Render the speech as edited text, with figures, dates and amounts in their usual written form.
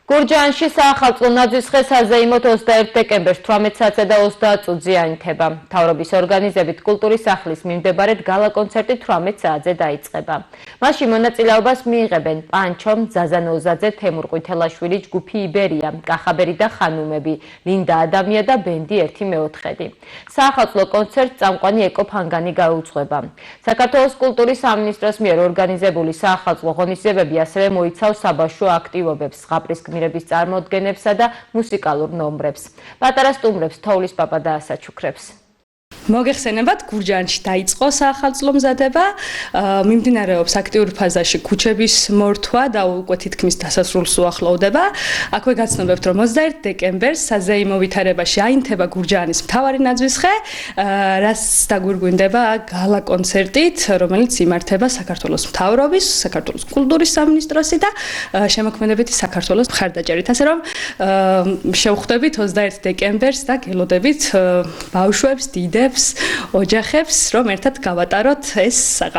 გურჯაანში საახალწლო ნაძვის ხე საზეიმოდ 21 დეკემბერს 18 საათზე და 30 წუთზე აინთება. მთავრობის ორგანიზებით კულტურის სახლის მიმდებარედ გალა კონცერტი 18 საათზე დაიწყება. მასში მონაწილეობას მიიღებენ პანჩომ, ზაზანოუზაძე, თემურ ყვითელაშვილი, ჯგუფი იბერია, კახაბერი და ხანუმები, ლინდა ადამია და ბენდი 1/4. საახალწლო კონცერტს წამყვანი ეკო ფანგანი გაუძღვება. საქართველოს კულტურის სამინისტროს მიერ ორგანიზებული საახალწლო ღონისძიებები ასევე მოიცავს საბავშვო აქტივობებს, ზღაპრის გმირების წარმოდგენებსა და მუსიკალურ ნომრებს. პატარა სტუმრებს თოვლის პაპა დაასაჩუქრებს. მოგეხსენებათ, გურჯაანში დაიწყო საახალწლო მზადება, მიმდინარეობს აქტიურ ფაზაში ქუჩების მორთვა და უკვე თითქმის დასასრულს უახლოვდება. აქვე გაცნობებთ, რომ 21 დეკემბერს საზეიმო ვითარებაში აინთება გურჯაანის მთავარი ნაძვის ხე, რაც დაგვირგვინდება გალა კონცერტით, რომელიც იმართება საქართველოს მთავრობის, საქართველოს კულტურის სამინისტროსი და შემოქმედებითი საქართველოს მხარდაჭერით. ასე რომ შევხვდებით 21 დეკემბერს და გელოდებით ბავშვებს, დიდებს, ოჯახებს, რომ ერთად გავატაროთ ეს საღამო.